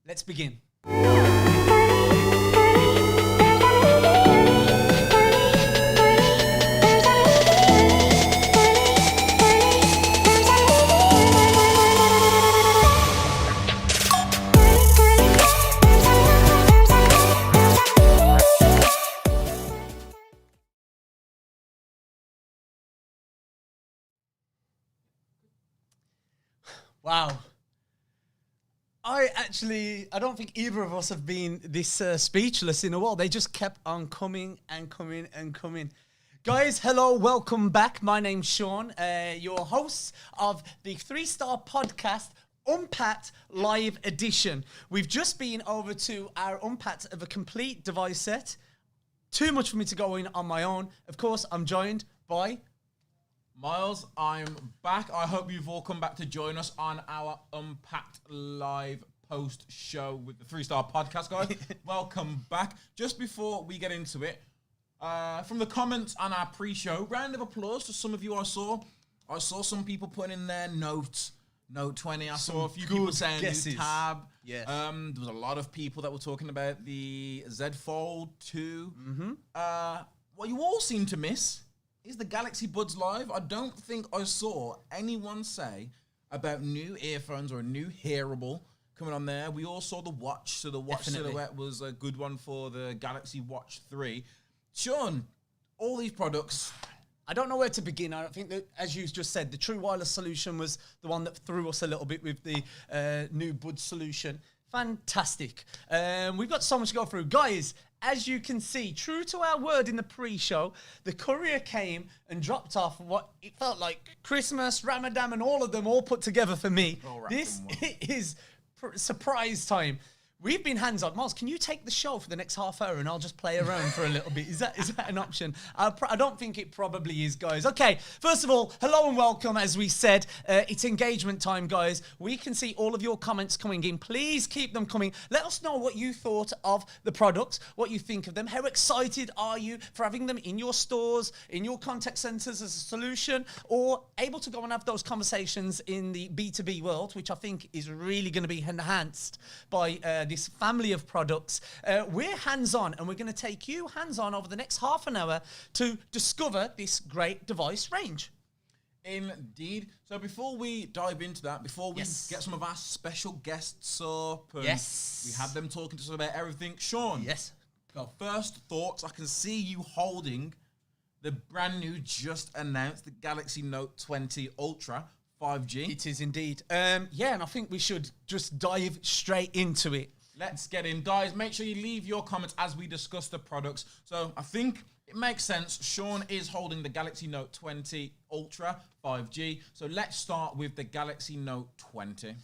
Let's begin. Wow. I don't think either of us have been this speechless in a while. They just kept on coming and coming and coming. Guys, hello, welcome back. My name's Sean, your host of the 3-star podcast, Unpacked Live Edition. We've just been over to our Unpacked of a complete device set. Too much for me to go in on my own. Of course, I'm joined by... Miles, I'm back. I hope you've all come back to join us on our Unpacked Live post show with the 3-star podcast, guys. Welcome back. Just before we get into it, from the comments on our pre-show, round of applause to some of you I saw some people putting in their Note 20. I saw a few people saying new tab. Yes. There was a lot of people that were talking about the Z Fold 2. What you all seem to miss is the Galaxy Buds Live. I don't think I saw anyone say about new earphones or a new hearable coming on there. We all saw the watch, so the watch silhouette was a good one for the Galaxy Watch 3. Sean, all these products... I don't know where to begin. I think that, as you just said, the true wireless solution was the one that threw us a little bit with the new Buds solution. Fantastic. We've got so much to go through. Guys, as you can see, true to our word in the pre-show, the courier came and dropped off what it felt like Christmas, Ramadan, and all of them all put together for me. This is surprise time. We've been hands-on. Miles, can you take the show for the next half hour and I'll just play around for a little bit? Is that an option? I don't think it probably is, guys. Okay, first of all, hello and welcome. As we said, it's engagement time, guys. We can see all of your comments coming in. Please keep them coming. Let us know what you thought of the products, what you think of them. How excited are you for having them in your stores, in your contact centers as a solution, or able to go and have those conversations in the B2B world, which I think is really going to be enhanced by this family of products. We're hands-on, and we're going to take you hands-on over the next half an hour to discover this great device range. Indeed. So before we dive into that, before we get some of our special guests up, and we had them talking to us about everything. Sean, first thoughts. I can see you holding the brand new, just announced, the Galaxy Note 20 Ultra 5G. It is indeed. And I think we should just dive straight into it. Let's get in. Guys, make sure you leave your comments as we discuss the products. So I think it makes sense. Sean is holding the Galaxy Note 20 Ultra 5G. So let's start with the Galaxy Note 20.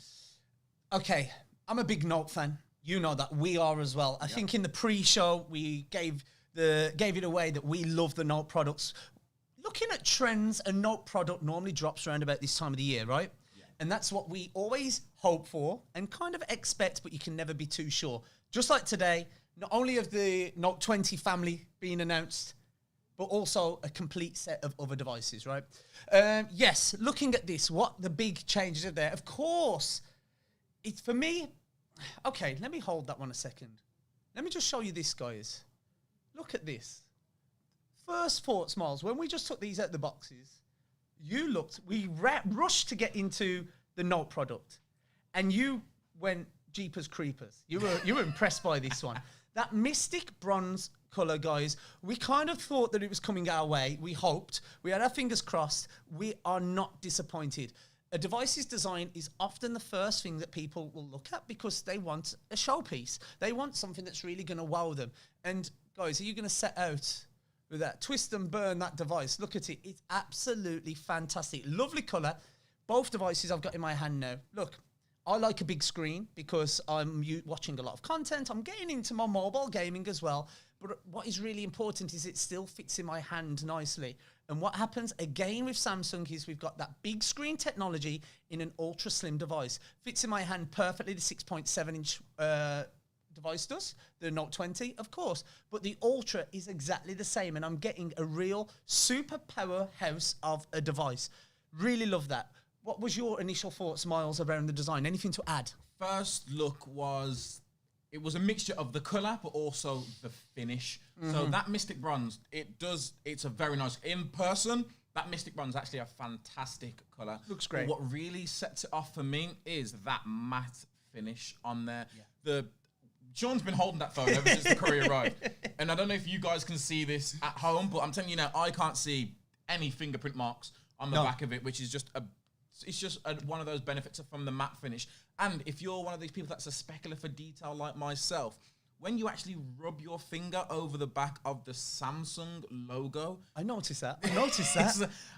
Okay, I'm a big Note fan. You know that. We are as well. I think in the pre-show, we gave it away that we love the Note products. Looking at trends, a Note product normally drops around about this time of the year, right? And that's what we always hope for and kind of expect, but you can never be too sure. Just like today, not only of the Note 20 family being announced, but also a complete set of other devices, right? Yes, looking at this, what the big changes are there. Of course, it's for me... Okay, let me hold that one a second. Let me just show you this, guys. Look at this. First thoughts, Miles, when we just took these out of the boxes... we rushed to get into the Note product, and you went Jeepers Creepers. You were impressed by this one. That mystic bronze color, guys, we kind of thought that it was coming our way. We hoped. We had our fingers crossed. We are not disappointed. A device's design is often the first thing that people will look at because they want a showpiece. They want something that's really going to wow them. And guys, are you going to set out with that twist and burn that device? Look at it. It's absolutely fantastic. Lovely color. Both devices I've got in my hand now. Look, I like a big screen because I'm watching a lot of content. I'm getting into my mobile gaming as well. But what is really important is it still fits in my hand nicely. And what happens again with Samsung is we've got that big screen technology in an ultra slim device. Fits in my hand perfectly, the 6.7 inch device does. The Note 20, of course. But the Ultra is exactly the same. And I'm getting a real super powerhouse of a device. Really love that. What was your initial thoughts, Miles, around the design? Anything to add? first look was, it was a mixture of the colour, but also the finish. So that Mystic Bronze, it's a very nice, in person, that Mystic Bronze is actually a fantastic colour. Looks great. But what really sets it off for me is that matte finish on there. Yeah. Sean's been holding that phone ever since the courier arrived. And I don't know if you guys can see this at home, but I'm telling you now, I can't see any fingerprint marks on the back of it, which is just one of those benefits from the matte finish. And if you're one of these people that's a specular for detail like myself, when you actually rub your finger over the back of the Samsung logo, I noticed that.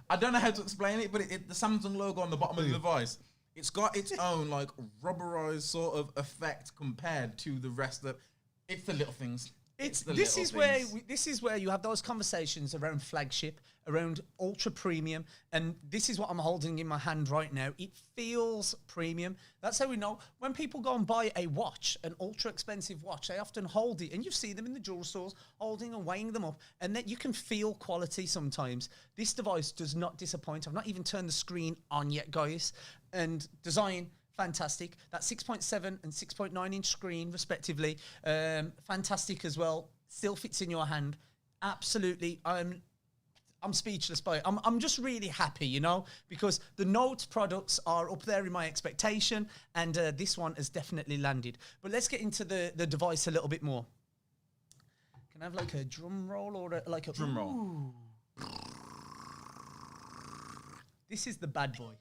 I don't know how to explain it, but the Samsung logo on the bottom of the device, it's got its own like rubberized sort of effect compared to the rest of. It's the little things. This is where you have those conversations around flagship, around ultra premium, and this is what I'm holding in my hand right now. It feels premium. That's how we know when people go and buy a watch, an ultra expensive watch, they often hold it, and you see them in the jewelry stores holding and weighing them up, and then you can feel quality sometimes. This device does not disappoint. I've not even turned the screen on yet, guys, and design. Fantastic. That 6.7 and 6.9 inch screen, respectively. Fantastic as well. Still fits in your hand. Absolutely. I'm speechless by it. I'm just really happy, you know, because the Note products are up there in my expectation, and this one has definitely landed. But let's get into the device a little bit more. Can I have like a drum roll or like a drum roll? This is the bad boy.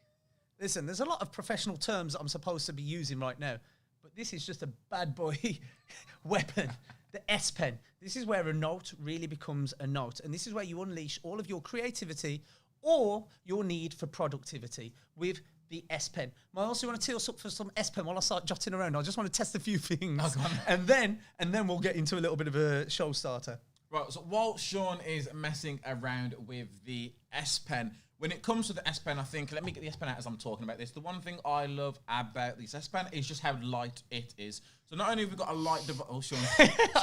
Listen, there's a lot of professional terms that I'm supposed to be using right now, but this is just a bad boy weapon, the S Pen. This is where a Note really becomes a Note, and this is where you unleash all of your creativity or your need for productivity with the S Pen. Miles, you want to tee us up for some S Pen while I start jotting around? I just want to test a few things, and then we'll get into a little bit of a show starter. Right, so while Sean is messing around with the S Pen, when it comes to the S Pen, I think, let me get the S Pen out as I'm talking about this. The one thing I love about this S Pen is just how light it is. So not only have we got a light device, oh, Sean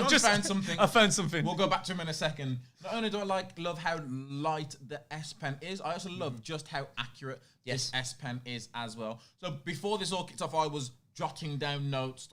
just found something. I found something. We'll go back to him in a second. Not only do I love how light the S Pen is, I also love just how accurate this S Pen is as well. So before this all kicked off, I was jotting down notes,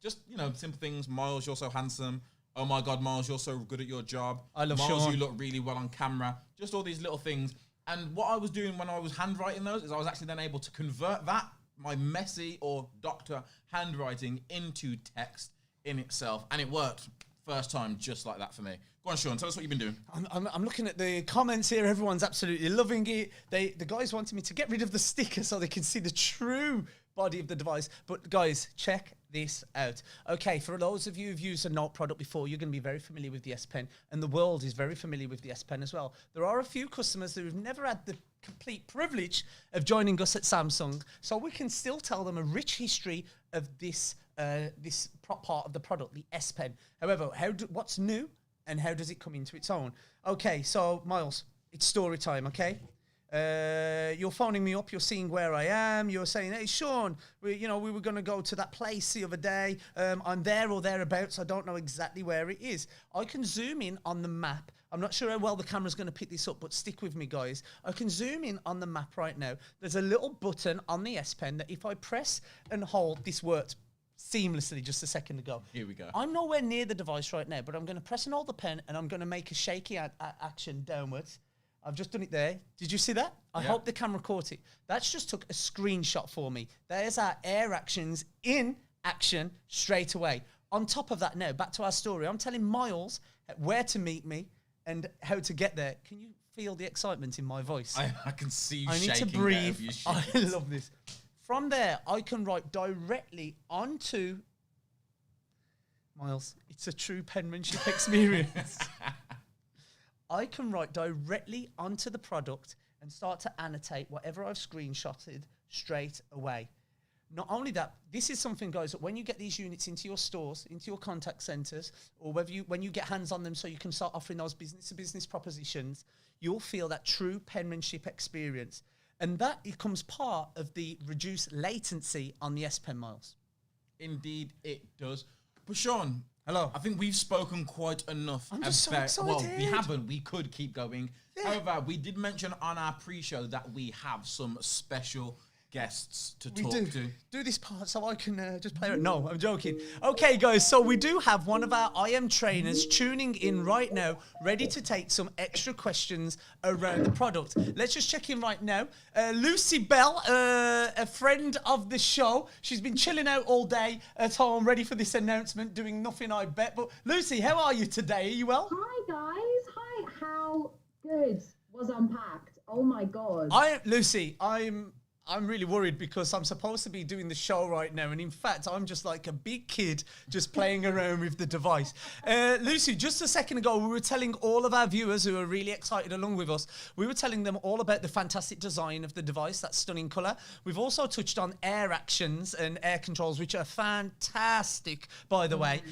just, you know, simple things. Miles, you're so handsome. Oh my God, Miles, you're so good at your job. I love Miles, Sean. you look really well on camera. Just all these little things. And what I was doing when I was handwriting those is I was actually then able to convert that, my messy or doctor handwriting, into text in itself. And it worked first time just like that for me. Go on, Sean, tell us what you've been doing. I'm looking at the comments here. Everyone's absolutely loving it. The guys wanted me to get rid of the sticker so they can see the true body of the device. But guys, check this out. Okay, for those of you who've used a Note product before, you're going to be very familiar with the S Pen, and the world is very familiar with the S Pen as well. There are a few customers who've never had the complete privilege of joining us at Samsung, so we can still tell them a rich history of this part of the product, the S Pen. However, what's new and how does it come into its own? Okay, so Miles, it's story time, okay? You're phoning me up, you're seeing where I am, you're saying, hey, Sean, we were going to go to that place the other day. I'm there or thereabouts. I don't know exactly where it is. I can zoom in on the map. I'm not sure how well the camera's going to pick this up, but stick with me, guys. I can zoom in on the map right now. There's a little button on the S Pen that if I press and hold, this worked seamlessly just a second ago. Here we go. I'm nowhere near the device right now, but I'm going to press and hold the pen, and I'm going to make a shaky action downwards. I've just done it there. Did you see that? I hope the camera caught it. That's just took a screenshot for me. There's our air actions in action straight away. On top of that now, back to our story. I'm telling Miles where to meet me and how to get there. Can you feel the excitement in my voice? I can see you I need shaking to breathe. I love this. From there, I can write directly onto Miles. It's a true penmanship experience. I can write directly onto the product and start to annotate whatever I've screenshotted straight away. Not only that, this is something, guys, that when you get these units into your stores, into your contact centers, or when you get hands on them so you can start offering those business-to-business propositions, you'll feel that true penmanship experience. And that becomes part of the reduced latency on the S Pen, Miles. Indeed, it does. But Sean, hello. I think we've spoken quite enough. I'm just so excited. Well, we haven't. We could keep going. Yeah. However, we did mention on our pre-show that we have some special guests to We talk to. do this part so I can just play it. No, I'm joking. Okay, guys, so we do have one of our IM trainers tuning in right now, ready to take some extra questions around the product. Let's just check in right now. Lucy Bell, a friend of the show. She's been chilling out all day at home, ready for this announcement, doing nothing, I bet. But Lucy, how are you today? Are you well? Hi, guys. Hi. How good was Unpacked? Oh, my God. Lucy, I'm really worried because I'm supposed to be doing the show right now. And in fact, I'm just like a big kid just playing around with the device. Lucy, just a second ago, we were telling all of our viewers who are really excited along with us, we were telling them all about the fantastic design of the device, that stunning colour. We've also touched on air actions and air controls, which are fantastic, by the way.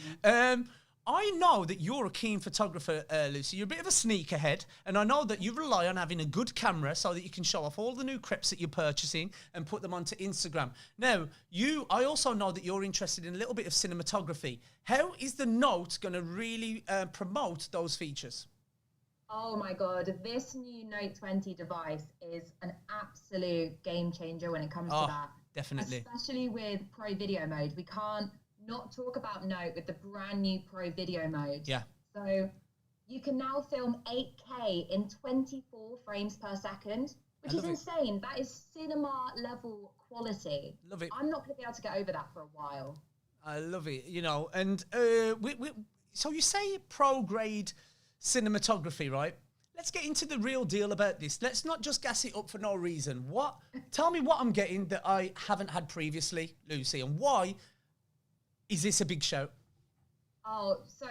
I know that you're a keen photographer, Lucy. You're a bit of a sneakerhead, and I know that you rely on having a good camera so that you can show off all the new crepes that you're purchasing and put them onto Instagram. Now, I also know that you're interested in a little bit of cinematography. How is the Note going to really promote those features? Oh, my God. This new Note 20 device is an absolute game changer when it comes to that. Definitely. Especially with Pro Video Mode. We can't not talk about Note with the brand new Pro Video Mode. Yeah. So you can now film 8K in 24 frames per second, which is insane. That is cinema level quality. Love it. I'm not going to be able to get over that for a while. I love it, and so you say pro grade cinematography, right? Let's get into the real deal about this. Let's not just gas it up for no reason. Tell me what I'm getting that I haven't had previously, Lucy, and why is this a big show? Oh, so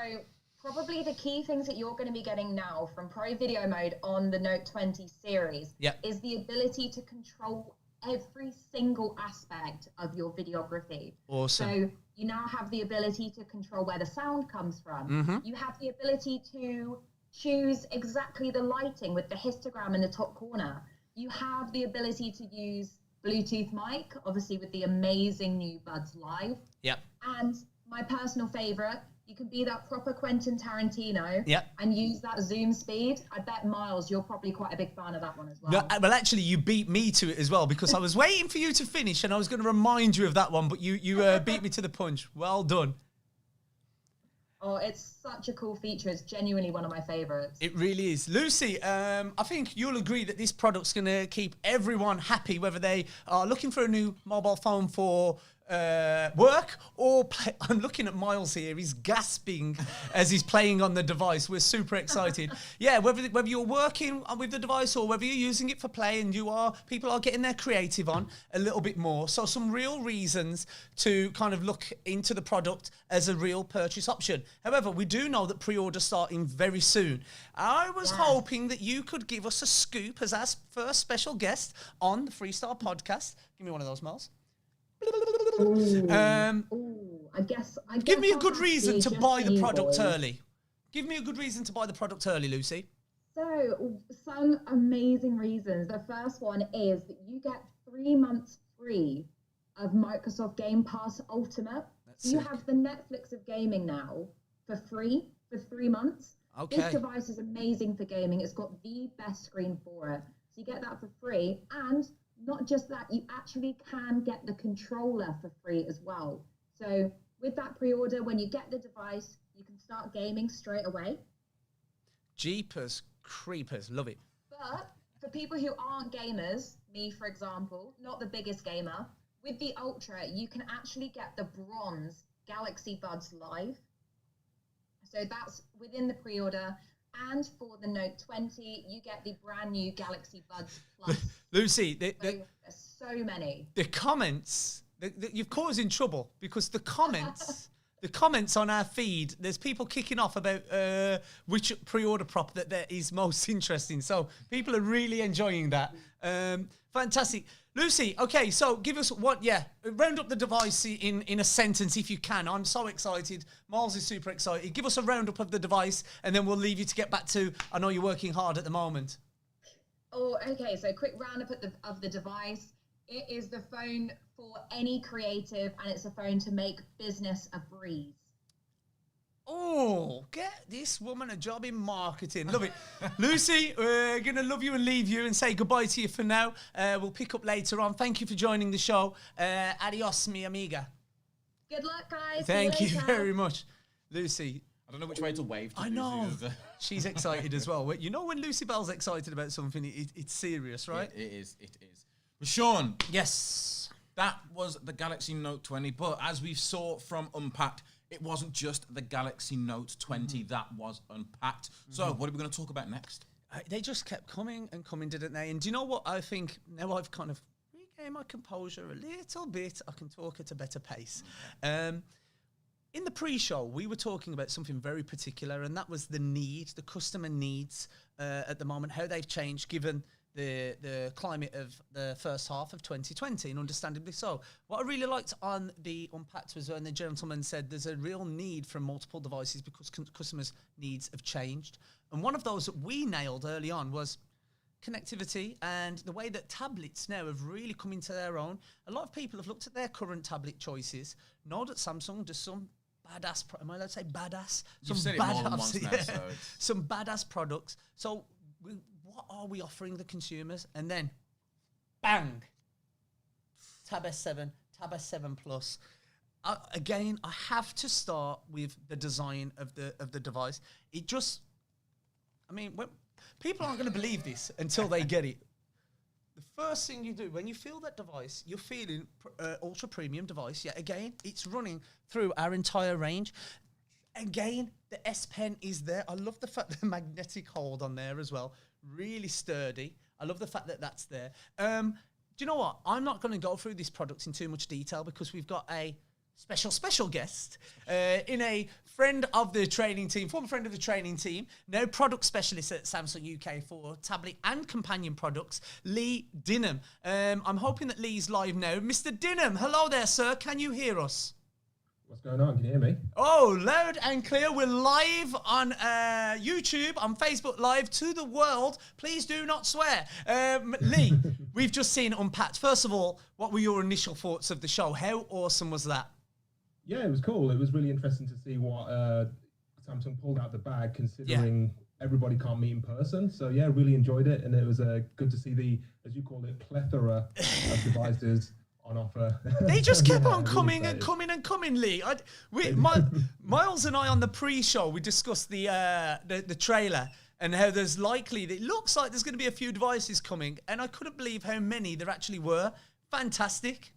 probably the key things that you're going to be getting now from Pro Video Mode on the Note 20 series is the ability to control every single aspect of your videography. Awesome. So you now have the ability to control where the sound comes from. You have the ability to choose exactly the lighting with the histogram in the top corner. You have the ability to use Bluetooth mic, obviously with the amazing new Buds Live. Yep. And my personal favorite, you can be that proper Quentin Tarantino Yep. and use that zoom speed. I bet, Miles, you're probably quite a big fan of that one as well. No, well, actually, you beat me to it as well because I was waiting for you to finish and I was going to remind you of that one, but you beat me to the punch. Well done. Oh, it's such a cool feature. It's genuinely one of my favorites. It really is. Lucy, I think you'll agree that this product's going to keep everyone happy, whether they are looking for a new mobile phone for work or play. I'm looking at Miles here. He's gasping as he's playing on the device. We're super excited. Yeah, whether you're working with the device or whether you're using it for play and people are getting their creative on a little bit more. So some real reasons to kind of look into the product as a real purchase option. However, we do know that pre-order starting very soon. I was hoping that you could give us a scoop as our first special guest on the Freestyle podcast. Give me one of those, Miles. I guess give me a good I'll reason have to just buy for the you product boys. early. Give me a good reason to buy the product early, Lucy. So, some amazing reasons. The first one is that you get 3 months free of Microsoft Game Pass Ultimate. That's You sick. have the Netflix of gaming now for free for 3 months. Okay. This device is amazing for gaming. It's got the best screen for it. So you get that for free. And not just that, you actually can get the controller for free as well. So with that pre-order, when you get the device, you can start gaming straight away. Jeepers creepers. Love it. But for people who aren't gamers, me for example, not the biggest gamer, with the Ultra, you can actually get the bronze Galaxy Buds Live. So that's within the pre-order. And for the Note 20, you get the brand new Galaxy Buds Plus. Lucy, There's so many. the comments, you've caught us in trouble because the comments on our feed, there's people kicking off about which pre-order prop that is most interesting. So people are really enjoying that. Fantastic. Lucy, okay, so give us round up the device in a sentence if you can. I'm so excited. Miles is super excited. Give us a roundup of the device and then we'll leave you to get back to, I know you're working hard at the moment. Oh, okay, so quick roundup of the device. It is the phone for any creative and it's a phone to make business a breeze. Oh, get this woman a job in marketing. Love it. Lucy, we're going to love you and leave you and say goodbye to you for now. We'll pick up later on. Thank you for joining the show. Adios, mi amiga. Good luck, guys. Thank See you later. very much. Lucy. I don't know which way to wave to I Lucy. know. Is it? She's excited as well. You know when Lucy Bell's excited about something, it's serious, right? It is. But Sean, Yes. that was the Galaxy Note 20. But as we saw from Unpacked, it wasn't just the Galaxy Note 20 that was unpacked. So what are we going to talk about next? They just kept coming and coming, didn't they? And do you know what I think? Now I've kind of regained my composure a little bit. I can talk at a better pace. In the pre-show, we were talking about something very particular, and that was the customer needs at the moment, how they've changed given the climate of the first half of 2020, and understandably so. What I really liked on the Unpacked was when the gentleman said there's a real need for multiple devices because customers' needs have changed. And one of those that we nailed early on was connectivity and the way that tablets now have really come into their own. A lot of people have looked at their current tablet choices, know that Samsung does some badass, am I allowed to say badass? You've said it more than once now, so it's... Some badass products. So what are we offering the consumers? And then, bang, Tab S7, Tab S7 Plus. Again, I have to start with the design of the device. It just, I mean, people aren't going to believe this until they get it. The first thing you do when you feel that device, you're feeling ultra premium device. Yeah, again, it's running through our entire range. Again, the S Pen is there. I love the fact the magnetic hold on there as well. Really sturdy. I love the fact that that's there. Do you know what? I'm not going to go through this product in too much detail because we've got a special guest in a friend of the training team, former friend of the training team, now product specialist at Samsung UK for tablet and companion products, Lee Dinham. I'm hoping that Lee's live now. Mr. Dinham, hello there, sir. Can you hear us? What's going on? Can you hear me? Oh, loud and clear. We're live on YouTube, on Facebook Live to the world. Please do not swear. Lee, we've just seen Unpacked. First of all, what were your initial thoughts of the show? How awesome was that? Yeah, it was cool. It was really interesting to see what Samsung pulled out the bag, considering everybody can't meet in person. So yeah, really enjoyed it, and it was good to see the, as you call it, plethora of devices on offer. They just kept on really coming excited. and coming and coming, Lee. Miles and I on the pre-show, we discussed the trailer and how there's it looks like there's going to be a few devices coming, and I couldn't believe how many there actually were. Fantastic.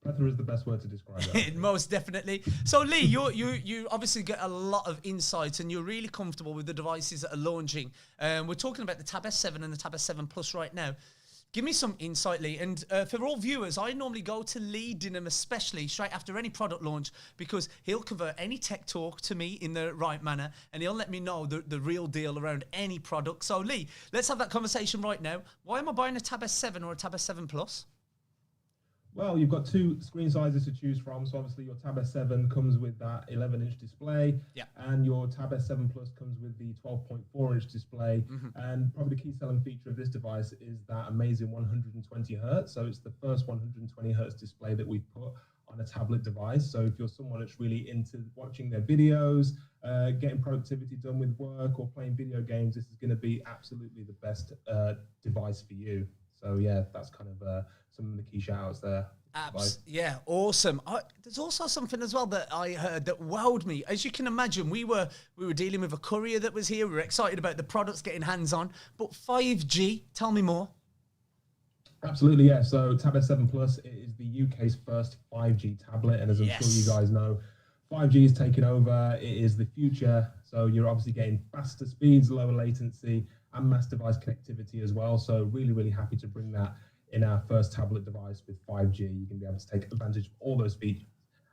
Plethora is the best word to describe that. Most definitely. So, Lee, you obviously get a lot of insights, and you're really comfortable with the devices that are launching. We're talking about the Tab S7 and the Tab S7 Plus right now. Give me some insight, Lee. And for all viewers, I normally go to Lee Dinham, especially straight after any product launch, because he'll convert any tech talk to me in the right manner, and he'll let me know the real deal around any product. So, Lee, let's have that conversation right now. Why am I buying a Tab S7 or a Tab S7 Plus? Well, you've got two screen sizes to choose from. So obviously your Tab S7 comes with that 11-inch display, and your Tab S7 Plus comes with the 12.4-inch display. And probably the key selling feature of this device is that amazing 120 hertz. So it's the first 120 hertz display that we've put on a tablet device. So if you're someone that's really into watching their videos, getting productivity done with work or playing video games, this is going to be absolutely the best device for you. So yeah, that's kind of some of the key shout-outs there. Yeah, awesome. There's also something as well that I heard that wowed me. As you can imagine, we were dealing with a courier that was here. We were excited about the products getting hands-on. But 5G, tell me more. Absolutely, yeah. So Tab S7 Plus is the UK's first 5G tablet, and as I'm sure you guys know, 5G is taking over. It is the future. So you're obviously getting faster speeds, lower latency, and mass device connectivity as well. So really, really happy to bring that in our first tablet device with 5G. You can be able to take advantage of all those features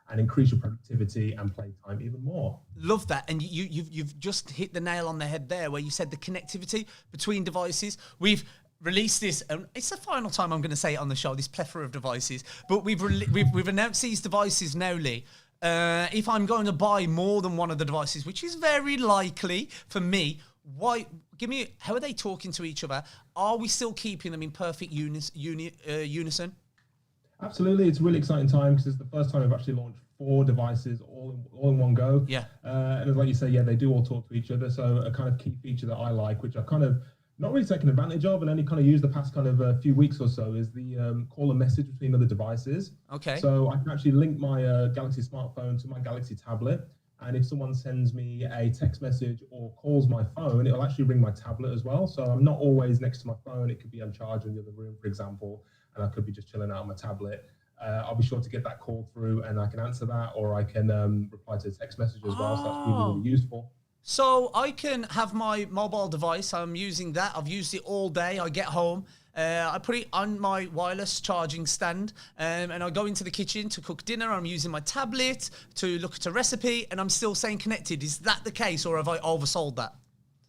and increase your productivity and playtime even more. Love that. And you've just hit the nail on the head there where you said the connectivity between devices. We've released this, and it's the final time I'm going to say it on the show, this plethora of devices, but we've announced these devices now, Lee. If I'm going to buy more than one of the devices, which is very likely for me, how are they talking to each other? Are we still keeping them in perfect unison? Absolutely, it's a really exciting time because it's the first time we've actually launched 4 devices all in one go. Yeah. And like you say, yeah, they do all talk to each other. So a kind of key feature that I like, which I've kind of not really taken advantage of and only kind of used the past kind of few weeks or so, is the call and message between other devices. Okay. So I can actually link my Galaxy smartphone to my Galaxy tablet. And if someone sends me a text message or calls my phone, it'll actually ring my tablet as well. So I'm not always next to my phone. It could be on charge in the other room, for example, and I could be just chilling out on my tablet. I'll be sure to get that call through and I can answer that, or I can reply to the text message as well. So that's really, really useful. So I can have my mobile device. I'm using that. I've used it all day. I get home. I put it on my wireless charging stand and I go into the kitchen to cook dinner. I'm using my tablet to look at a recipe and I'm still staying connected. Is that the case or have I oversold that?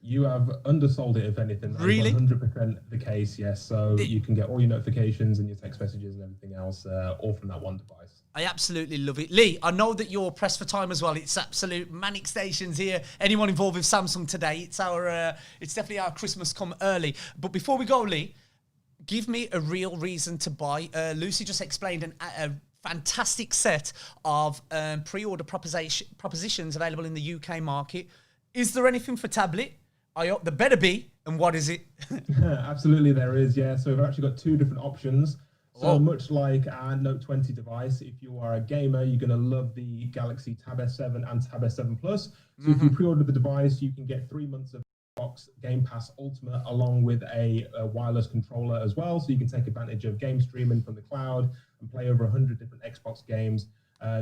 You have undersold it, if anything. That really? 100% the case, yes. So you can get all your notifications and your text messages and everything else all from that one device. I absolutely love it. Lee, I know that you're pressed for time as well. It's absolute manic stations here. Anyone involved with Samsung today, it's definitely our Christmas come early. But before we go, Lee, give me a real reason to buy. Lucy just explained a fantastic set of pre-order propositions available in the UK market. Is there anything for tablet? I hope there better be. And what is it? Absolutely, there is, yeah. So we've actually got 2 different options. So much like our Note 20 device, if you are a gamer, you're going to love the Galaxy Tab S7 and Tab S7 Plus. So if you pre-order the device, you can get 3 months of Xbox Game Pass Ultimate along with a wireless controller as well. So you can take advantage of game streaming from the cloud and play over 100 different Xbox games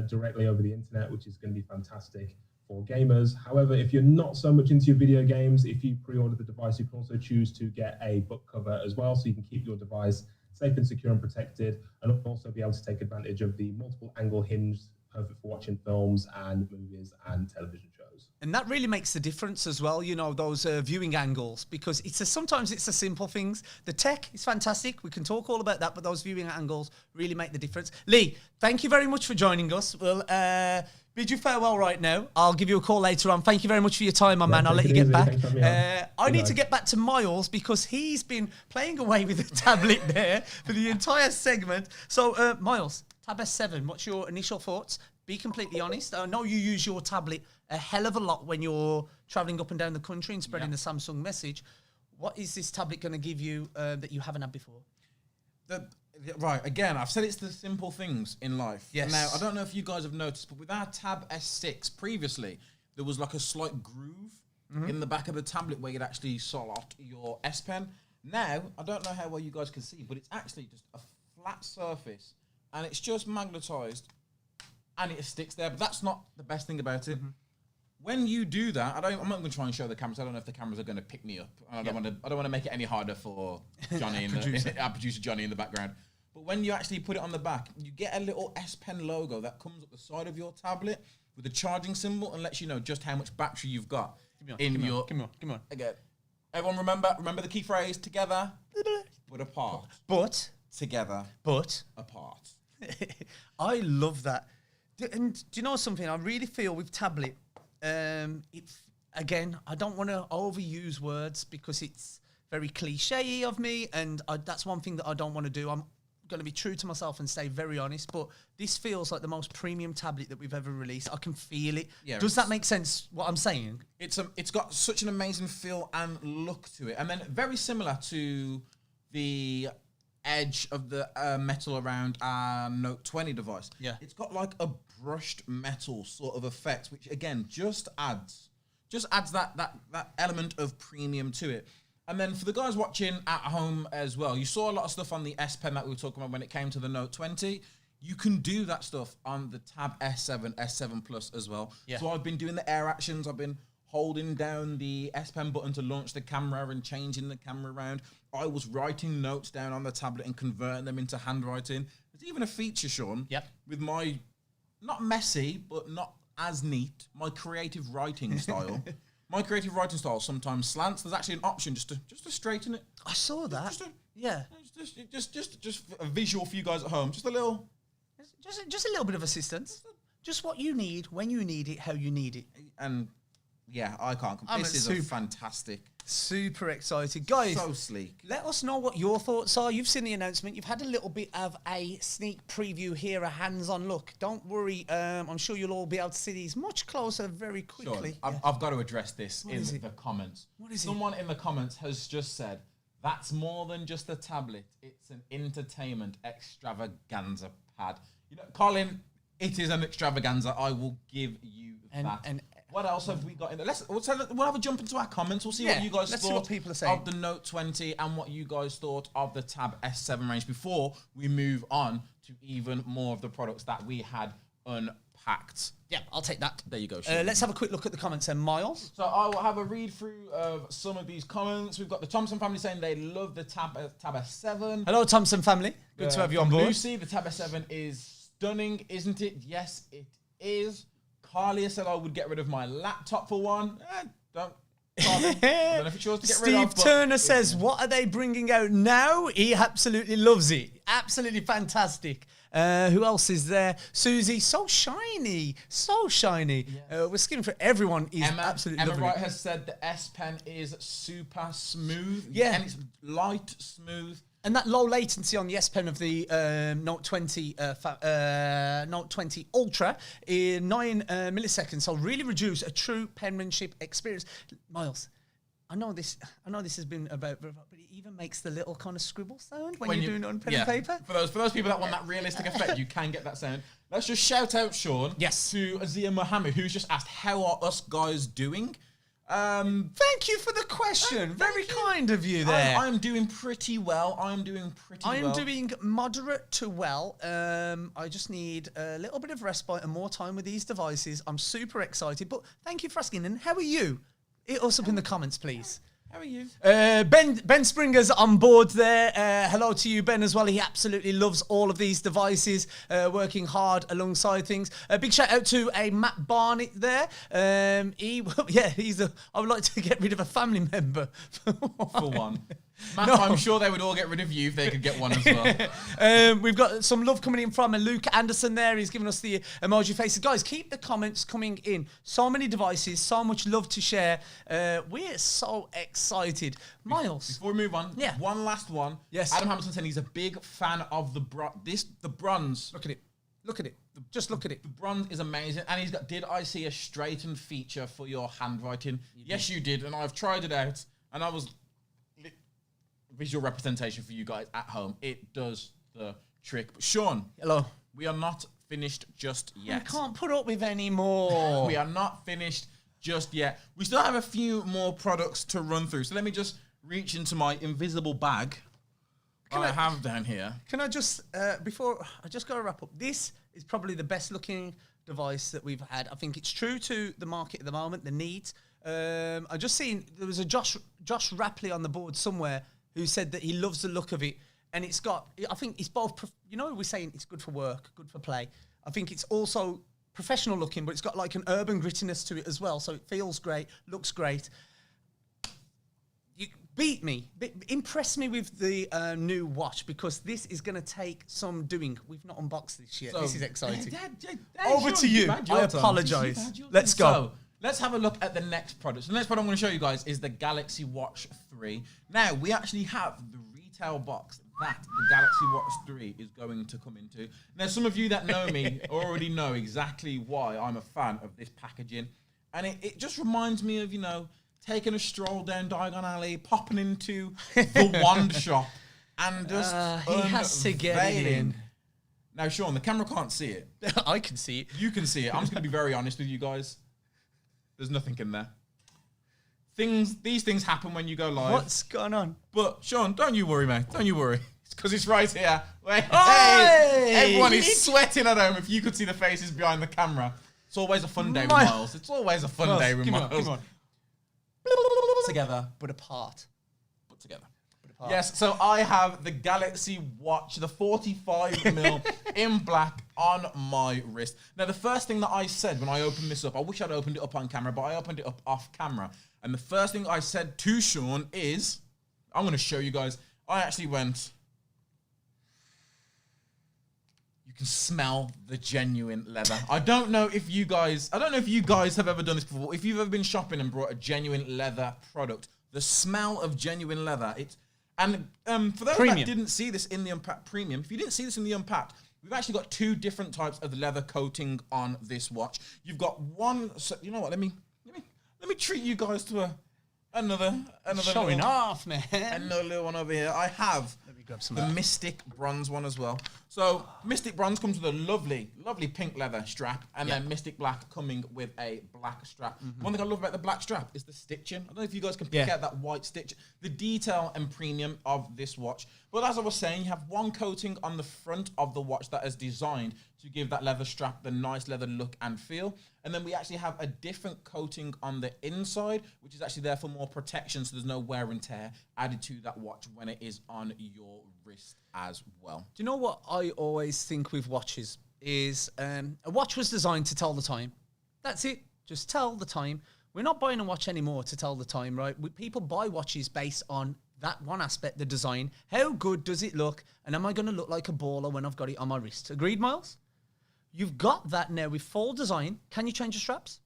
directly over the internet, which is going to be fantastic for gamers. However, if you're not so much into your video games, if you pre-order the device, you can also choose to get a book cover as well, so you can keep your device safe and secure and protected, and also be able to take advantage of the multiple angle hinge, perfect for watching films and movies and television shows. And that really makes the difference as well, you know, those viewing angles, because sometimes it's the simple things. The tech is fantastic. We can talk all about that, but those viewing angles really make the difference. Lee, thank you very much for joining us. We'll bid you farewell right now. I'll give you a call later on. Thank you very much for your time, my man. I'll let you get back. I need to get back to Miles because he's been playing away with the tablet there for the entire segment. So, Miles, Tab S7, what's your initial thoughts? Be completely honest. I know you use your tablet a hell of a lot when you're traveling up and down the country and spreading the Samsung message. What is this tablet going to give you that you haven't had before? Right, again, I've said it's the simple things in life. Yes. Now, I don't know if you guys have noticed, but with our Tab S6 previously, there was like a slight groove in the back of the tablet where you'd actually slot your S Pen. Now, I don't know how well you guys can see, but it's actually just a flat surface and it's just magnetized and it sticks there. But that's not the best thing about it. When you do that, I'm not going to try and show the cameras. I don't know if the cameras are going to pick me up. I don't want to make it any harder for Johnny, our producer Johnny in the background. But when you actually put it on the back, you get a little S Pen logo that comes up the side of your tablet with a charging symbol and lets you know just how much battery you've got in your. Come on. Again, everyone remember the key phrase: together, but apart. But together, but apart. I love that. And do you know something? I really feel with tablet. Again, I don't want to overuse words because it's very cliche of me, and that's one thing that I don't want to do. I'm going to be true to myself and stay very honest, but this feels like the most premium tablet that we've ever released. I can feel it. Yeah, does that make sense, what I'm saying? It's got such an amazing feel and look to it. And then very similar to the edge of the metal around our Note 20 device. Yeah. It's got like a brushed metal sort of effect, which again just adds that element of premium to it. And then for the guys watching at home as well, you saw a lot of stuff on the S Pen that we were talking about when it came to the Note 20. You can do that stuff on the Tab S7, S7 Plus as well. Yeah. So I've been doing the air actions. I've been holding down the S Pen button to launch the camera and changing the camera around. I was writing notes down on the tablet and converting them into handwriting. There's even a feature, Sean, with my, not messy, but not as neat, my creative writing style. My creative writing style sometimes slants. There's actually an option just to straighten it. I saw that. Just a visual for you guys at home. Just a little bit of assistance. Just what you need, when you need it, how you need it. And yeah, I can't complain. This is a fantastic Super excited. Guys, So sleek. let us know what your thoughts are. You've seen the announcement. You've had a little bit of a sneak preview here, a hands-on look. Don't worry. I'm sure you'll all be able to see these much closer very quickly. Sure. I've got to address this in the comments. What is it? Someone in the comments has just said, that's more than just a tablet. It's an entertainment extravaganza pad. You know, Colin, it is an extravaganza. I will give you that. And what else have we got in there? We'll have a jump into our comments. We'll see what you guys thought what people are saying of the Note 20 and what you guys thought of the Tab S7 range before we move on to even more of the products that we had unpacked. Yeah, I'll take that. There you go. Sean. Let's have a quick look at the comments then, Miles. So I will have a read through of some of these comments. We've got the Thompson family saying they love the Tab S7. Hello, Thompson family. Good to have you on board. Lucy, the Tab S7 is stunning, isn't it? Yes, it is. Carlia said I would get rid of my laptop for one. I don't know if it's yours to get rid of. Steve Turner says, what are they bringing out now? He absolutely loves it. Absolutely fantastic. Who else is there? Susie, so shiny. So shiny. Yes. We're skimming for everyone. Is absolutely Emma loving Wright it. has said the S Pen is super smooth. Yeah. And it's light, smooth. And that low latency on the S Pen of the Note 20 Note 20 Ultra in 9 milliseconds, so really reduce a true penmanship experience. Miles, I know this has been about, but it even makes the little kind of scribble sound when you're doing it on pen and paper. For those people that want that realistic effect, you can get that sound. Let's just shout out, Sean, to Azia Mohammed, who's just asked, how are us guys doing? Thank you for the question. Very kind of you there. I'm doing pretty well. I am doing moderate to well. I just need a little bit of respite and more time with these devices. I'm super excited, but thank you for asking. And how are you? Hit us up in the comments, please. How are you? Ben Springer's on board there. Hello to you, Ben, as well. He absolutely loves all of these devices, working hard alongside things. A big shout out to Matt Barnett there. I would like to get rid of a family member for one. Matt, no. I'm sure they would all get rid of you if they could get one as well. We've got some love coming in from Luke Anderson there. He's giving us the emoji faces. Guys, keep the comments coming in. So many devices, so much love to share. We're so excited. Miles. Before we move on, one last one. Yes. Adam Hamilton said he's a big fan of the bronze. Look at it. Look at it. Just look at it. The bronze is amazing. And he's got, did I see a straightened feature for your handwriting? Yes, you did. And I've tried it out. And I was... visual representation for you guys at home. It does the trick. But Sean, hello. We are not finished just yet. I can't put up with any more. We are not finished just yet. We still have a few more products to run through. So let me just reach into my invisible bag I have down here. Can I just, before, I just got to wrap up. This is probably the best looking device that we've had. I think it's true to the market at the moment, the needs. I just seen, there was a Josh Rapley on the board somewhere who said that he loves the look of it. And it's got, I think it's both, we're saying it's good for work, good for play. I think it's also professional looking, but it's got like an urban grittiness to it as well. So it feels great, looks great. You beat me, impress me with the new watch, because this is going to take some doing. We've not unboxed this yet. So, this is exciting. Over to you. I apologize. Let's go. So, let's have a look at the next product. So the next product I'm going to show you guys is the Galaxy Watch 3. Now, we actually have the retail box that the Galaxy Watch 3 is going to come into. Now, some of you that know me already know exactly why I'm a fan of this packaging. And it just reminds me of, taking a stroll down Diagon Alley, popping into the wand shop, and just he has to get it in. Now, Sean, the camera can't see it. I can see it. You can see it. I'm just going to be very honest with you guys. There's nothing in there. These things happen when you go live. What's going on? But Sean, don't you worry, mate. Don't you worry. It's because it's right here. Hey! Everyone is sweating at home. If you could see the faces behind the camera. It's always a fun day with Miles. It's always a fun day with Miles. Come on. Together, but apart. Put together. Yes, so I have the Galaxy Watch, the 45mm in black on my wrist. Now, the first thing that I said when I opened this up, I wish I'd opened it up on camera, but I opened it up off camera. And the first thing I said to Sean is, I'm going to show you guys, I actually went, you can smell the genuine leather. I don't know if you guys have ever done this before. If you've ever been shopping and brought a genuine leather product, The smell of genuine leather. For those Premium. that didn't see this in the Unpacked Premium, if you didn't see this in the Unpacked, we've actually got 2 different types of leather coating on this watch. You've got one. So, you know what? Let me treat you guys to another Showing little, off, man. another little one over here. I have grab some the of that. Mystic Bronze one as well. So Mystic Bronze comes with a lovely pink leather strap, and then Mystic Black coming with a black strap. One thing I love about the black strap is the stitching. I don't know if you guys can pick out that white stitch, the detail and premium of this watch. But as I was saying, you have one coating on the front of the watch that is designed to give that leather strap the nice leather look and feel. And then we actually have a different coating on the inside, which is actually there for more protection, so there's no wear and tear added to that watch when it is on your wrist as well. Do you know what I always think with watches is a watch was designed to tell the time. That's it. Just tell the time. We're not buying a watch anymore to tell the time, right? People buy watches based on that one aspect, the design. How good does it look? And am I going to look like a baller when I've got it on my wrist? Agreed, Miles? You've got that now with full design. Can you change the straps?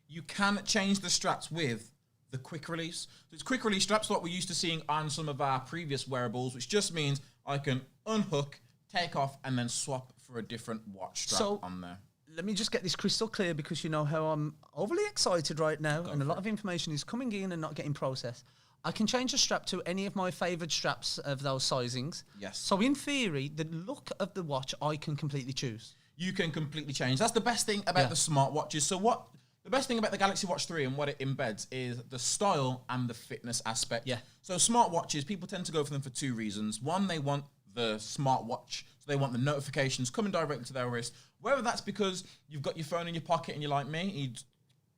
You can change the straps with the quick release. So it's quick release straps, what we're used to seeing on some of our previous wearables, which just means I can unhook, take off, and then swap for a different watch strap on there. Let me just get this crystal clear, because you know how I'm overly excited right now, and a lot of information is coming in and not getting processed. I can change the strap to any of my favoured straps of those sizings. Yes. So in theory, the look of the watch I can completely choose. You can completely change. That's the best thing about the smartwatches. So the best thing about the Galaxy Watch 3 and what it embeds is the style and the fitness aspect. Yeah. So smartwatches, people tend to go for them for 2 reasons. One, they want the smartwatch. So they want the notifications coming directly to their wrist. Whether that's because you've got your phone in your pocket and you're like me, you're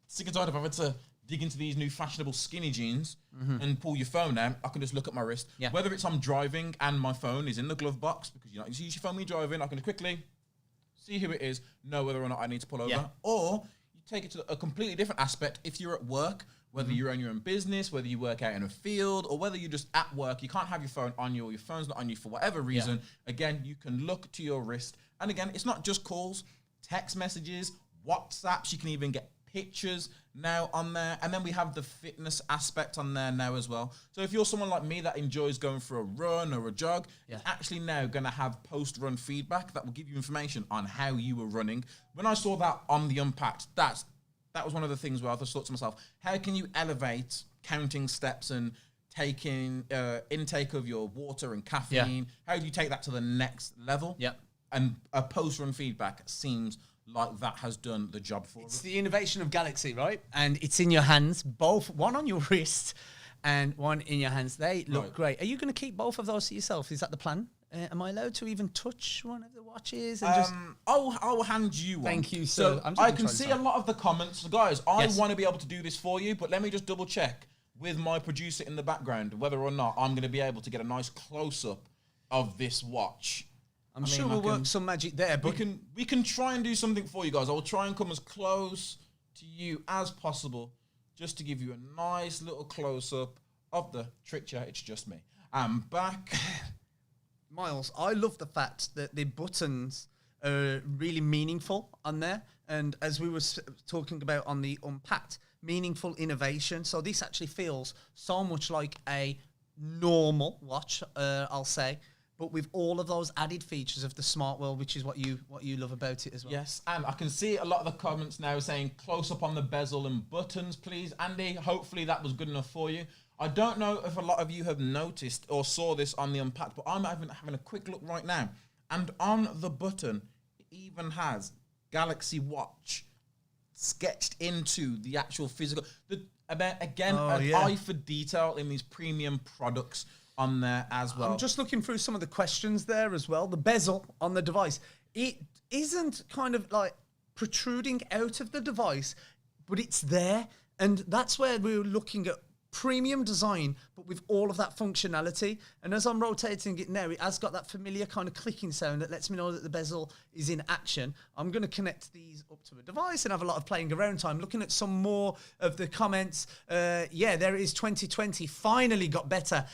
sick and tired of having to dig into these new fashionable skinny jeans and pull your phone out, I can just look at my wrist. Yeah. Whether it's I'm driving and my phone is in the glove box, because you use your phone when you're driving, I can quickly see who it is, know whether or not I need to pull over. Yeah. Or you take it to a completely different aspect. If you're at work, whether you own your own business, whether you work out in a field, or whether you're just at work, you can't have your phone on you or your phone's not on you for whatever reason. Again, you can look to your wrist. And again, it's not just calls, text messages, WhatsApps. You can even get pictures now on there. And then we have the fitness aspect on there now as well. So if you're someone like me that enjoys going for a run or a jog, it's actually now going to have post-run feedback that will give you information on how you were running. When I saw that on the Unpacked, that was one of the things where I just thought to myself, how can you elevate counting steps and taking intake of your water and caffeine? How do you take that to the next level? And a post-run feedback seems like that has done the job for us. It's the innovation of Galaxy, right? And it's in your hands, both, one on your wrist and one in your hands. They look great. Are you going to keep both of those to yourself? Is that the plan? Am I allowed to even touch one of the watches? And just I'll hand you one. Thank you, sir. So I can see a lot of the comments. So guys, I want to be able to do this for you, but let me just double check with my producer in the background whether or not I'm going to be able to get a nice close-up of this watch. I'm sure we'll work some magic there, but we can try and do something for you guys. I will try and come as close to you as possible, just to give you a nice little close-up of the trick chair. It's just me. I'm back. Miles, I love the fact that the buttons are really meaningful on there. And as we were talking about on the Unpacked, meaningful innovation. So this actually feels so much like a normal watch, I'll say, but with all of those added features of the smart world, which is what you love about it as well. Yes, and I can see a lot of the comments now saying close up on the bezel and buttons, please. Andy, hopefully that was good enough for you. I don't know if a lot of you have noticed or saw this on the Unpacked, but I'm having a quick look right now. And on the button, it even has Galaxy Watch sketched into the actual physical. Eye for detail in these premium products on there as well. I'm just looking through some of the questions there as well. The bezel on the device, it isn't kind of like protruding out of the device, but it's there. And that's where we're looking at premium design, but with all of that functionality. And as I'm rotating it now, it has got that familiar kind of clicking sound that lets me know that the bezel is in action. I'm going to connect these up to a device and have a lot of playing around time. Looking at some more of the comments. There it is, 2020 finally got better.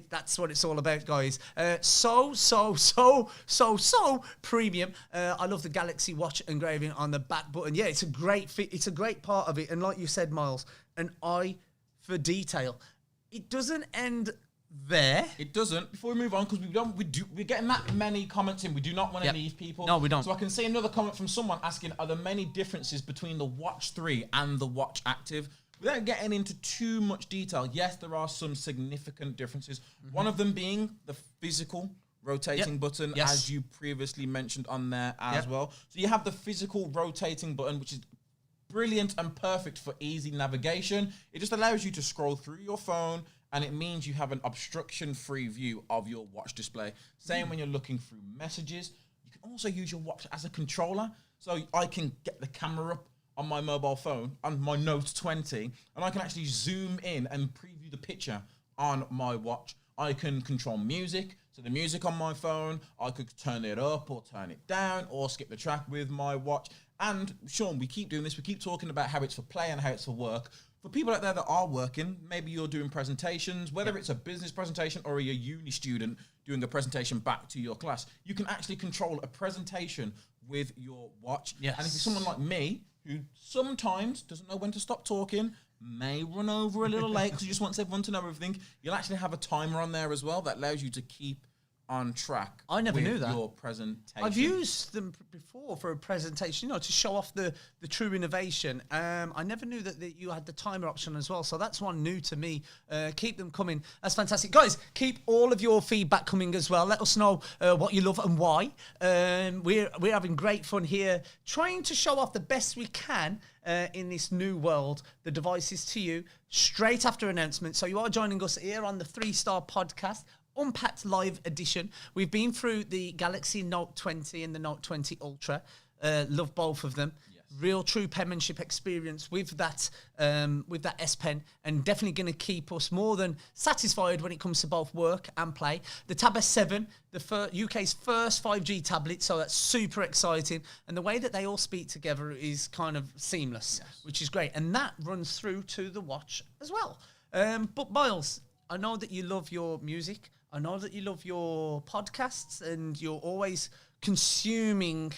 That's what it's all about, guys. So premium. I love the Galaxy Watch engraving on the back button. Yeah, it's a great fit. It's a great part of it. And like you said, Miles, an eye for detail. it doesn't end there. It doesn't. Before we move on, because we're getting that many comments in. We do not want to leave people. No, we don't. So I can see another comment from someone asking, are there many differences between the Watch 3 and the Watch Active? Without getting into too much detail, yes, there are some significant differences. One of them being the physical rotating button, as you previously mentioned on there as well. So you have the physical rotating button, which is brilliant and perfect for easy navigation. It just allows you to scroll through your phone, and it means you have an obstruction-free view of your watch display. Same when you're looking through messages. You can also use your watch as a controller. So I can get the camera up on my mobile phone, on my Note 20, and I can actually zoom in and preview the picture on my watch. I can control music. So the music on my phone, I could turn it up or turn it down or skip the track with my watch. And Sean, we keep doing this. We keep talking about how it's for play and how it's for work. For people out there that are working, maybe you're doing presentations, whether it's a business presentation or you're a uni student doing a presentation back to your class, you can actually control a presentation with your watch. Yes. And if you're someone like me, who sometimes doesn't know when to stop talking, may run over a little late because you just want everyone to know everything, you'll actually have a timer on there as well that allows you to keep on track. I never knew that. Your presentation. I've used them before for a presentation, to show off the true innovation. I never knew that you had the timer option as well. So that's one new to me. Keep them coming. That's fantastic. Guys, keep all of your feedback coming as well. Let us know what you love and why. We're having great fun here, trying to show off the best we can in this new world, the devices to you, straight after announcement. So you are joining us here on the 3-Star Podcast, Unpacked Live Edition. We've been through the Galaxy Note 20 and the Note 20 Ultra. Love both of them. Yes. Real true penmanship experience with that S Pen, and definitely going to keep us more than satisfied when it comes to both work and play. The Tab S7, the UK's first 5G tablet, so that's super exciting. And the way that they all speak together is kind of seamless, which is great. And that runs through to the watch as well. But Miles, I know that you love your music. I know that you love your podcasts, and you're always consuming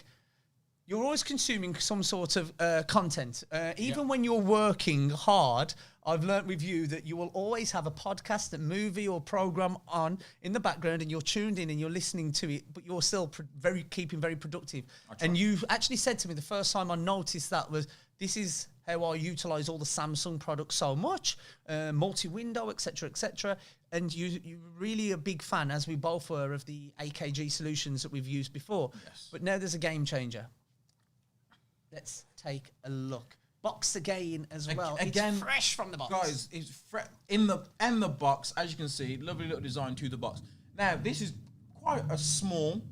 some sort of content. Even when you're working hard, I've learnt with you that you will always have a podcast, a movie or program on in the background, and you're tuned in and you're listening to it, but you're still keeping very productive. And you actually said to me the first time I noticed that was, this is how I utilize all the Samsung products so much, multi-window, etc. And you're really a big fan, as we both were, of the AKG solutions that we've used before. Yes. But now there's a game changer. Let's take a look. Box again as well. Again, it's fresh from the box. Guys, it's in the box, as you can see, lovely little design to the box. Now, this is quite a small,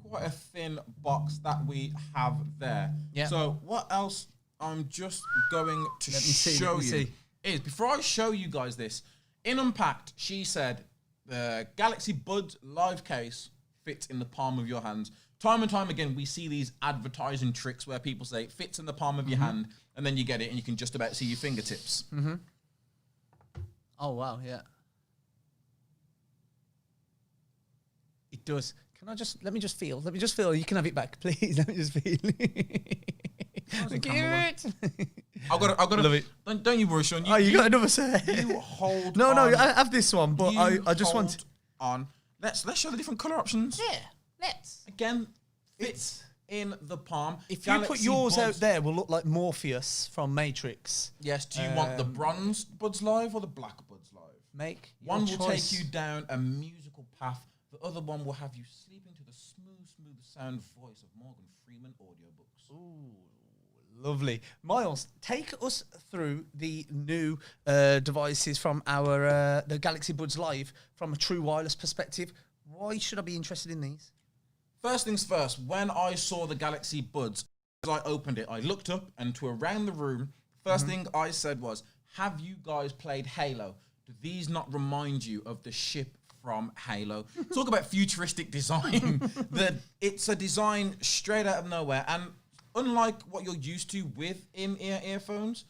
quite a thin box that we have there. Yeah. So what else I'm just going to show you is, before I show you guys this, in Unpacked, she said the Galaxy Buds Live case fits in the palm of your hands. Time and time again, we see these advertising tricks where people say it fits in the palm of your hand, and then you get it and you can just about see your fingertips. Oh, wow, yeah. It does. Let me just feel. You can have it back, please. Let me just feel. Look at it. I've got to love it. Don't you worry, Sean. You got another set. You hold No, on. I have this one, but I just want on. Let's show the different color options. Yeah, let's. Again, fits in the palm. If you put yours out there, will look like Morpheus from Matrix. Yes. Do you want the bronze Buds Live or the black Buds Live? One will take you down a musical path. The other one will have you sleeping to the smooth sound voice of Morgan Freeman audiobooks. Ooh. Lovely. Miles, take us through the new devices from the Galaxy Buds Live from a true wireless perspective. Why should I be interested in these? First things first, when I saw the Galaxy Buds, as I opened it, I looked up, and to around the room, first thing I said was, have you guys played Halo? Do these not remind you of the ship from Halo? Talk about futuristic design. It's a design straight out of nowhere, and unlike what you're used to with in-ear earphones,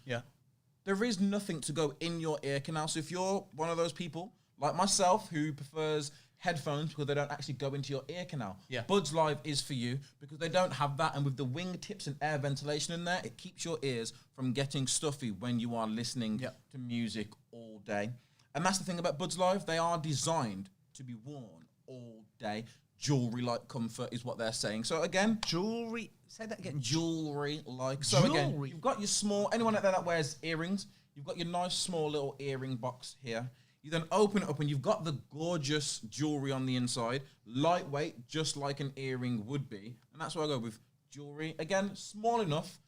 there is nothing to go in your ear canal. So if you're one of those people, like myself, who prefers headphones because they don't actually go into your ear canal, Buds Live is for you because they don't have that. And with the wingtips and air ventilation in there, it keeps your ears from getting stuffy when you are listening to music all day. And that's the thing about Buds Live. They are designed to be worn all day. Jewelry-like comfort is what they're saying. So again, Jewelry. Say that again. jewelry-like. So again, you've got your small, anyone out there that wears earrings, you've got your nice small little earring box here. You then open it up and you've got the gorgeous jewelry on the inside. Lightweight, just like an earring would be. And that's why I go with jewelry. Again, small enough.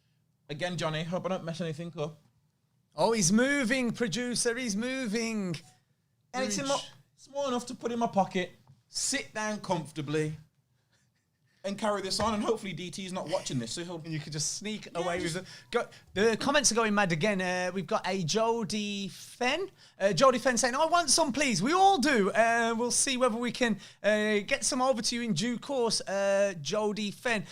Again, Johnny, hope I don't mess anything up. Oh, he's moving, producer. He's moving. And it's small enough to put in my pocket, sit down comfortably, and carry this on. And hopefully DT's not watching this, so and you could just sneak away with it. The comments are going mad again. We've got a Jodie Fenn. Jodie Fenn saying, I want some, please. We all do. We'll see whether we can get some over to you in due course, Jodie Fenn.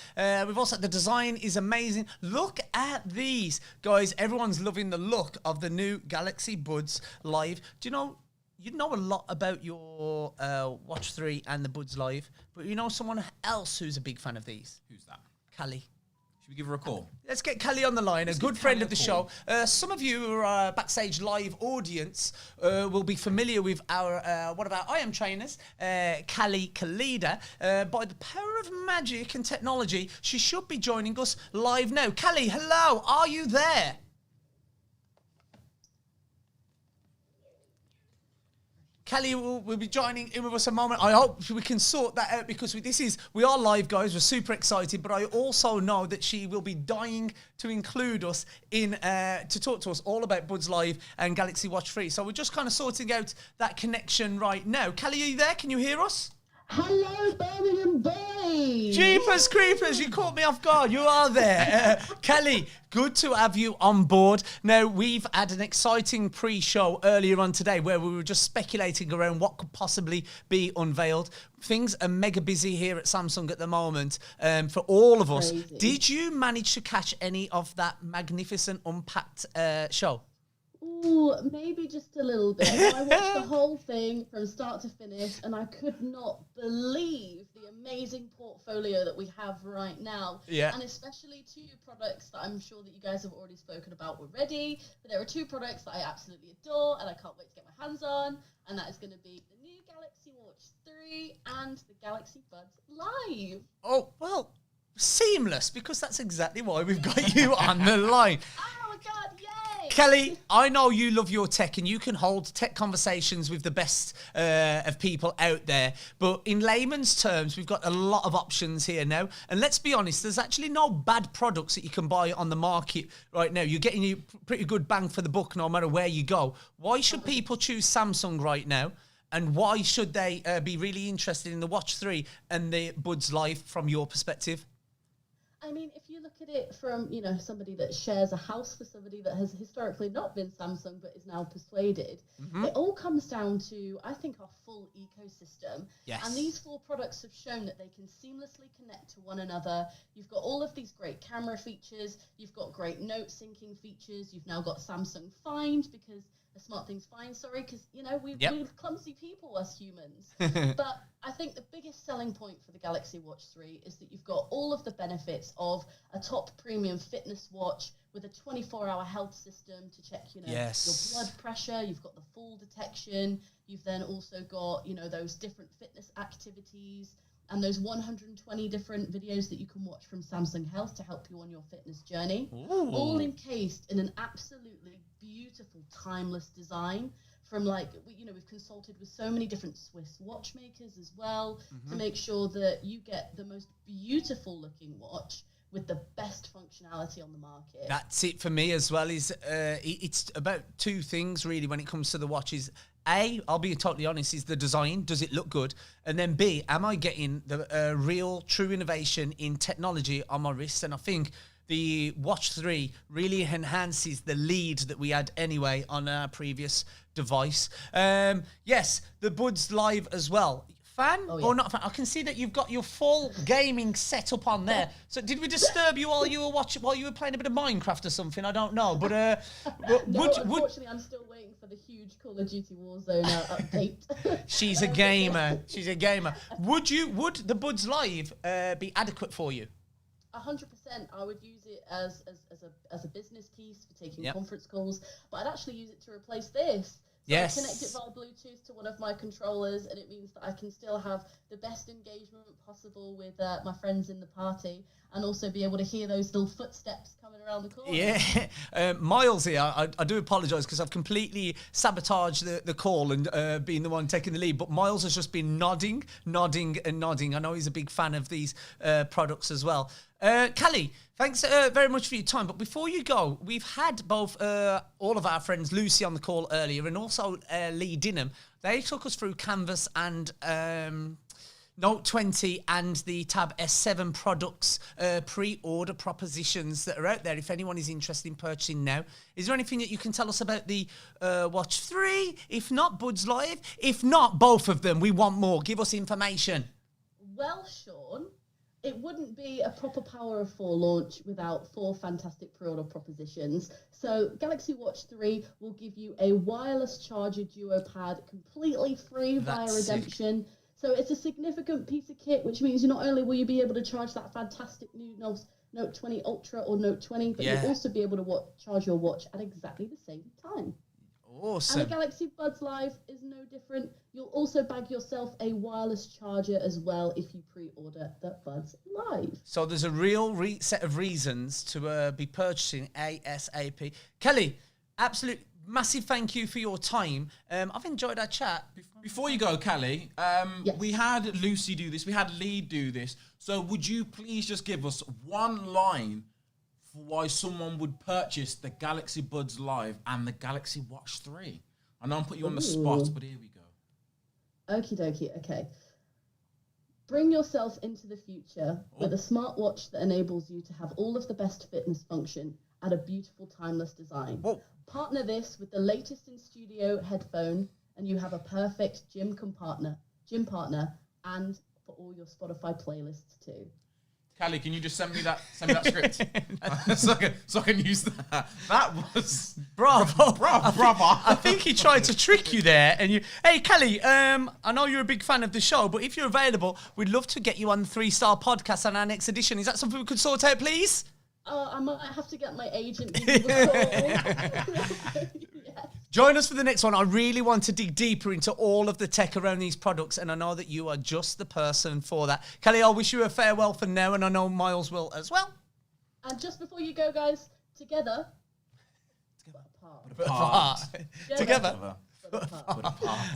We've also, the design is amazing. Look at these. Guys, everyone's loving the look of the new Galaxy Buds Live. Do you know a lot about your Watch 3 and the Buds Live, but you know someone else who's a big fan of these? Who's that? Callie. Should we give her a call? Let's get Callie on the line, a good friend of the show. Some of you who are backstage live audience will be familiar with our one of our IM trainers, Callie Kalida. By the power of magic and technology, she should be joining us live now. Callie, hello, are you there? Callie will be joining in with us a moment. I hope we can sort that out because we are live, guys. We're super excited, but I also know that she will be dying to include us in to talk to us all about Buds Live and Galaxy Watch 3. So we're just kind of sorting out that connection right now. Callie, are you there? Can you hear us? Hello, Birmingham boys! Jeepers creepers, you caught me off guard. You are there. Kelly, good to have you on board. Now, we've had an exciting pre-show earlier on today where we were just speculating around what could possibly be unveiled. Things are mega busy here at Samsung at the moment for all of us. Crazy. Did you manage to catch any of that magnificent Unpacked show? Ooh, maybe just a little bit. I watched the whole thing from start to finish, and I could not believe the amazing portfolio that we have right now. Yeah. And especially two products that I'm sure that you guys have already spoken about already. But there are two products that I absolutely adore, and I can't wait to get my hands on. And that is going to be the new Galaxy Watch 3 and the Galaxy Buds Live. Oh, well, seamless, because that's exactly why we've got you on the line. Oh my God, yay! Kelly, I know you love your tech and you can hold tech conversations with the best of people out there. But in layman's terms, we've got a lot of options here now. And let's be honest, there's actually no bad products that you can buy on the market right now. You're getting a pretty good bang for the buck no matter where you go. Why should people choose Samsung right now? And why should they be really interested in the Watch 3 and the Buds Live from your perspective? I mean, if you look at it from, somebody that shares a house with somebody that has historically not been Samsung but is now persuaded, it all comes down to, I think, our full ecosystem. Yes. And these four products have shown that they can seamlessly connect to one another. You've got all of these great camera features. You've got great note syncing features. You've now got Samsung Find because Smart Things Find, because, we're clumsy people, us humans. But I think the biggest selling point for the Galaxy Watch 3 is that you've got all of the benefits of a top premium fitness watch with a 24-hour health system to check, your blood pressure. You've got the fall detection. You've then also got, those different fitness activities and those 120 different videos that you can watch from Samsung Health to help you on your fitness journey. Ooh. All encased in an absolutely beautiful, timeless design from we've consulted with so many different Swiss watchmakers as well to make sure that you get the most beautiful looking watch with the best functionality on the market. That's it for me as well. It's about two things really when it comes to the watches. A, I'll be totally honest, is the design. Does it look good? And then B, am I getting the real, true innovation in technology on my wrist? And I think the Watch 3 really enhances the lead that we had anyway on our previous device. Yes, the Buds Live as well. Fan or not fan? I can see that you've got your full gaming setup on there. So did we disturb you while you were playing a bit of Minecraft or something? I don't know. But Unfortunately, I'm still waiting for the huge Call of Duty Warzone update. She's a gamer. She's a gamer. Would the Buds Live be adequate for you? 100%. I would use it as a business piece for taking conference calls, but I'd actually use it to replace this. Yes. I connect it via Bluetooth to one of my controllers, and it means that I can still have the best engagement possible with my friends in the party, and also be able to hear those little footsteps coming around the corner. Yeah, Miles here, I do apologise because I've completely sabotaged the call and being the one taking the lead, but Miles has just been nodding. I know he's a big fan of these products as well. Callie, thanks very much for your time. But before you go, we've had both all of our friends, Lucy on the call earlier, and also Lee Dinham. They took us through Canvas and Note 20 and the Tab S7 products pre-order propositions that are out there if anyone is interested in purchasing now. Is there anything that you can tell us about the Watch 3? If not, Buds Live. If not, both of them. We want more. Give us information. Well, Sean, it wouldn't be a proper Power of 4 launch without 4 fantastic pre-order propositions. So Galaxy Watch 3 will give you a wireless charger duo pad completely free via redemption. Sick. So it's a significant piece of kit, which means not only will you be able to charge that fantastic new Note 20 Ultra or Note 20, but you'll also be able to charge your watch at exactly the same time. Awesome. And the Galaxy Buds Live is no different. You'll also bag yourself a wireless charger as well if you pre-order the Buds Live. So there's a real set of reasons to be purchasing ASAP. Kelly, absolute massive thank you for your time. I've enjoyed our chat. Before you go, Callie, yes. We had Lucy do this. We had Lee do this. So would you please just give us one line for why someone would purchase the Galaxy Buds Live and the Galaxy Watch 3? I know I'm putting you on the spot, but here we go. Okie dokie, okay. Bring yourself into the future with a smartwatch that enables you to have all of the best fitness function at a beautiful, timeless design. Whoa. Partner this with the latest in studio headphone, and you have a perfect gym partner, and for all your Spotify playlists too. Callie, can you just send me that script so I can use that? That was bravo. I think he tried to trick you there. And hey, Callie, I know you're a big fan of the show, but if you're available, we'd love to get you on the 3-Star Podcast on our next edition. Is that something we could sort out, please? I might have to get my agent to give a call. Yes. Join us for the next one. I really want to dig deeper into all of the tech around these products, and I know that you are just the person for that. Kelly, I'll wish you a farewell for now, and I know Miles will as well. And just before you go, guys, together. Apart. Together. Apart.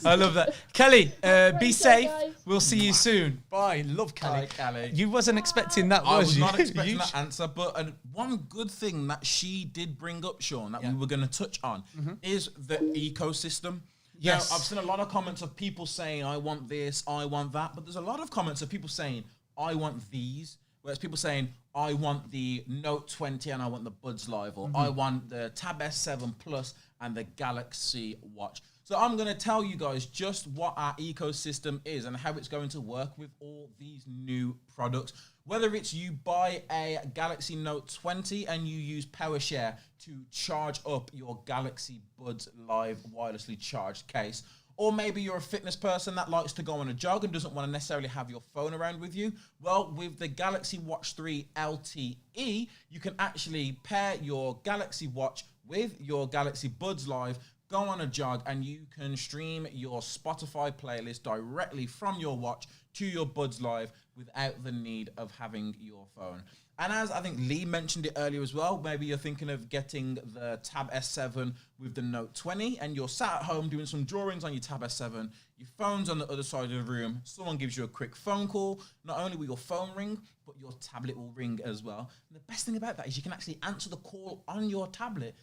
I love that. Kelly, be safe. Guys. We'll see you soon. Bye. Love Kelly. Bye, Callie. You wasn't expecting that, I was was you? not expecting that answer, but one good thing that she did bring up, Sean, that we were going to touch on is the ecosystem. Yes. Now, I've seen a lot of comments of people saying, I want this, I want that, but there's a lot of comments of people saying, I want these, whereas people saying, I want the Note 20 and I want the Buds Live, or I want the Tab S7 Plus and the Galaxy Watch. So I'm going to tell you guys just what our ecosystem is and how it's going to work with all these new products. Whether it's you buy a Galaxy Note 20 and you use PowerShare to charge up your Galaxy Buds Live wirelessly charged case, or maybe you're a fitness person that likes to go on a jog and doesn't want to necessarily have your phone around with you. Well, with the Galaxy Watch 3 LTE, you can actually pair your Galaxy Watch with your Galaxy Buds Live, go on a jog, and you can stream your Spotify playlist directly from your watch to your Buds Live without the need of having your phone. And as I think Lee mentioned it earlier as well, maybe you're thinking of getting the Tab S7 with the Note 20 and you're sat at home doing some drawings on your Tab S7, your phone's on the other side of the room, someone gives you a quick phone call, not only will your phone ring, but your tablet will ring as well. And the best thing about that is you can actually answer the call on your tablet,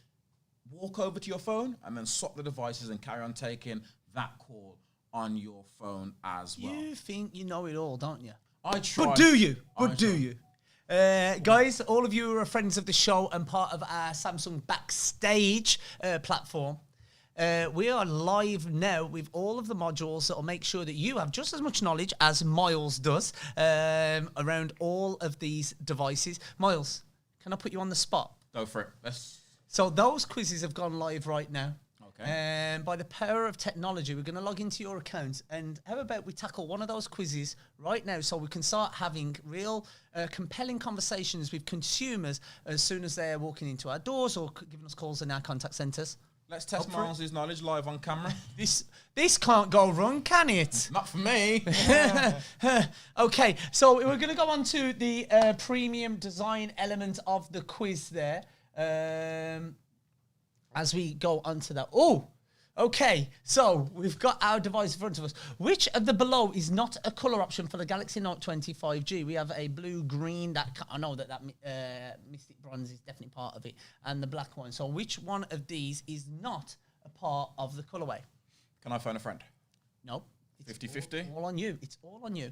walk over to your phone, and then swap the devices and carry on taking that call on your phone as well. You think you know it all, don't you? I try. But do you? Guys, all of you who are friends of the show and part of our Samsung Backstage platform, we are live now with all of the modules that will make sure that you have just as much knowledge as Miles does around all of these devices. Miles, can I put you on the spot? Go for it. So those quizzes have gone live right now. Okay. And by the power of technology, we're going to log into your account. And how about we tackle one of those quizzes right now so we can start having real compelling conversations with consumers as soon as they're walking into our doors or giving us calls in our contact centres? Let's test Miles' knowledge live on camera. This can't go wrong, can it? Not for me. Okay, so we're going to go on to the premium design element of the quiz there. As we go on to that. Oh, okay. So we've got our device in front of us. Which of the below is not a color option for the Galaxy Note 20 5G? We have a blue, green. I know that Mystic Bronze is definitely part of it, and the black one. So which one of these is not a part of the colorway? Can I phone a friend? No. 50-50? All on you. It's all on you.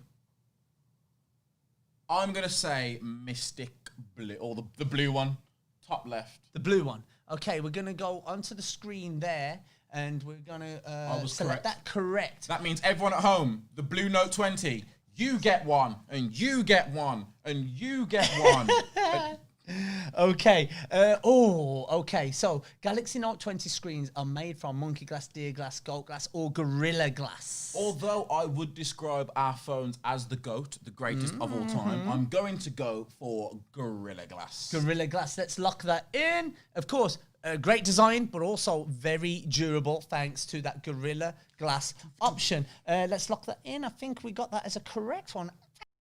I'm going to say Mystic Blue, or the blue one, top left. The blue one. Okay, we're going to go onto the screen there, and we're going to select that correct. That means everyone at home, the blue Note 20, you get one, and you get one, and you get one. Okay. Okay. So Galaxy Note 20 screens are made from Monkey Glass, Deer Glass, Gold Glass, or Gorilla Glass. Although I would describe our phones as the GOAT, the greatest of all time, I'm going to go for Gorilla Glass. Gorilla Glass. Let's lock that in. Of course, great design, but also very durable thanks to that Gorilla Glass option. Let's lock that in. I think we got that as a correct one.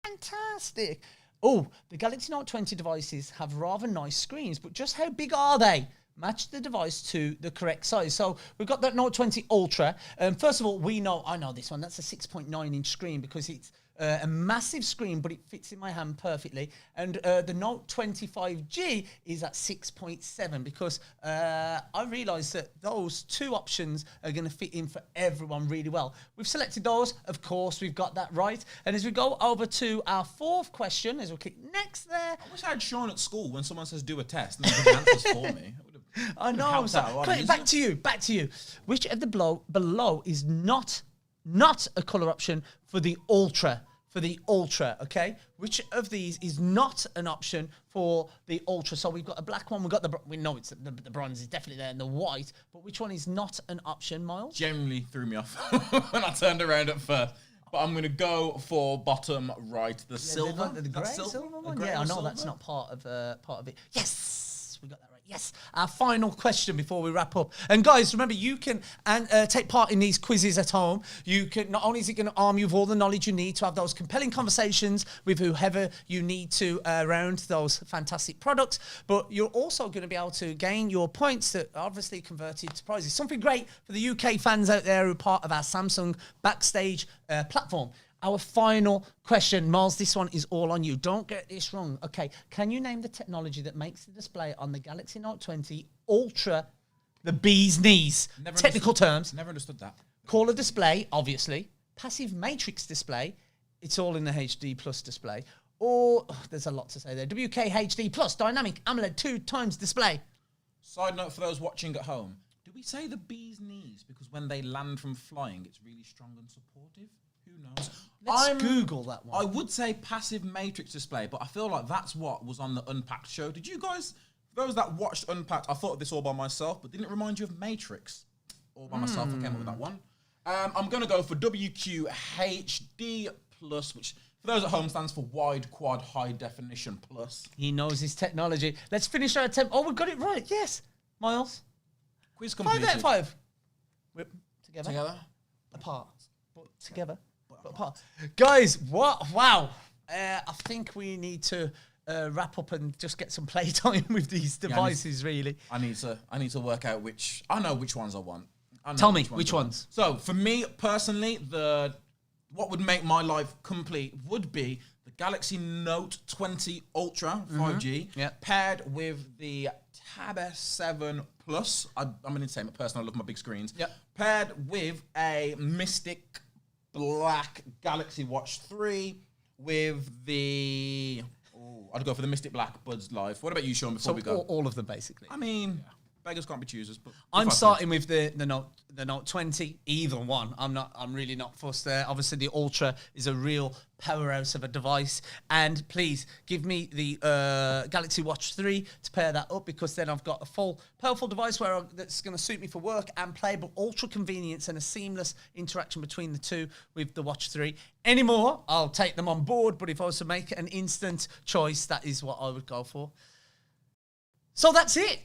Fantastic. Oh, the Galaxy Note 20 devices have rather nice screens, but just how big are they? Match the device to the correct size. So we've got that Note 20 Ultra. First of all, I know this one. That's a 6.9-inch screen because it's a massive screen, but it fits in my hand perfectly. And the Note 20 5G is at 6.7 because I realised that those two options are going to fit in for everyone really well. We've selected those. Of course, we've got that right. And as we go over to our fourth question, as we'll click next there. I wish I had Sean at school when someone says do a test and then the answers for me. I know. Back to you. Which of the below is not a color option for the Ultra? Okay? Which of these is not an option for the Ultra? So we've got a black one. We know it's the bronze is definitely there, and the white. But which one is not an option, Miles? Generally threw me off when I turned around at first. But I'm going to go for bottom right, the silver. The grey silver one? Yeah, I know that's not part of it. Yes, we got that right. Yes, our final question before we wrap up. And guys, remember, you can take part in these quizzes at home. You can, not only is it going to arm you with all the knowledge you need to have those compelling conversations with whoever you need to around those fantastic products, but you're also going to be able to gain your points that are obviously converted to prizes. Something great for the UK fans out there who are part of our Samsung Backstage platform. Our final question, Miles, this one is all on you. Don't get this wrong. Okay, can you name the technology that makes the display on the Galaxy Note 20 Ultra the bee's knees? Technical terms. Never understood that. Color display, obviously. Passive matrix display. It's all in the HD Plus display. Or, there's a lot to say there. WKHD Plus Dynamic AMOLED 2x display. Side note for those watching at home. Do we say the bee's knees because when they land from flying, it's really strong and supportive? Who knows? Let's Google that one. I would say passive matrix display, but I feel like that's what was on the Unpacked show. Did you guys, those that watched Unpacked, I thought of this all by myself, but didn't it remind you of Matrix? All by myself, I came up with that one. I'm going to go for WQHD Plus, which for those at home stands for Wide Quad High Definition Plus. He knows his technology. Let's finish our attempt. Oh, we got it right. Yes. Miles. Quiz completed. 5 out of 5. Whip together. Together. Apart. But together. But apart. Guys, what? Wow. I think we need to wrap up and just get some playtime with these devices, really. I need to work out which. I know which ones I want. Tell me which ones. So for me personally, what would make my life complete would be the Galaxy Note 20 Ultra 5G paired with the Tab S7 Plus. I'm an entertainment person. I love my big screens. Paired with a Mystic Black Galaxy Watch 3 with the... I'd go for the Mystic Black Buds Live. What about you, Sean, before we go? All of them, basically. I mean... beggars can't be choosers. But I'm starting with the Note 20, either one. I'm really not fussed there. Obviously, the Ultra is a real powerhouse of a device. And please give me the Galaxy Watch 3 to pair that up, because then I've got a full, powerful device that's going to suit me for work and play, but ultra convenience and a seamless interaction between the two with the Watch 3. Any more, I'll take them on board. But if I was to make an instant choice, that is what I would go for. So that's it.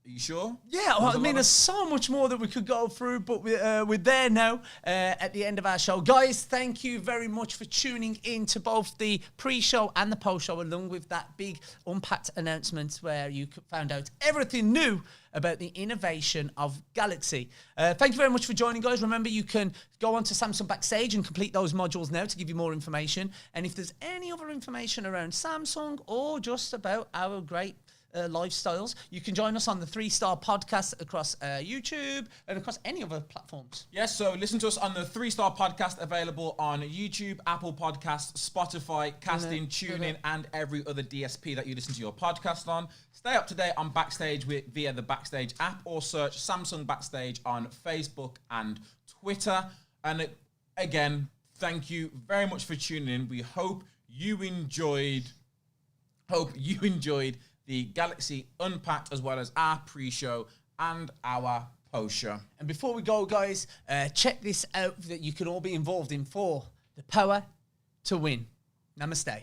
Are you sure? Yeah, well, I mean, there's so much more that we could go through, but we're there now at the end of our show. Guys, thank you very much for tuning in to both the pre-show and the post-show, along with that big Unpacked announcement where you found out everything new about the innovation of Galaxy. Thank you very much for joining, guys. Remember, you can go on to Samsung Backstage and complete those modules now to give you more information. And if there's any other information around Samsung or just about our great lifestyles, you can join us on the 3-Star Podcast across YouTube and across any other platforms. Yes, so listen to us on the 3-Star Podcast, available on YouTube, Apple Podcasts, Spotify, Casting, TuneIn, and every other DSP that you listen to your podcast on. Stay up to date on Backstage via the Backstage app, or search Samsung Backstage on Facebook and Twitter. And again, thank you very much for tuning in. We hope you enjoyed the Galaxy Unpacked, as well as our pre-show and our post-show. And before we go, guys, check this out that you can all be involved in for the power to win. Namaste.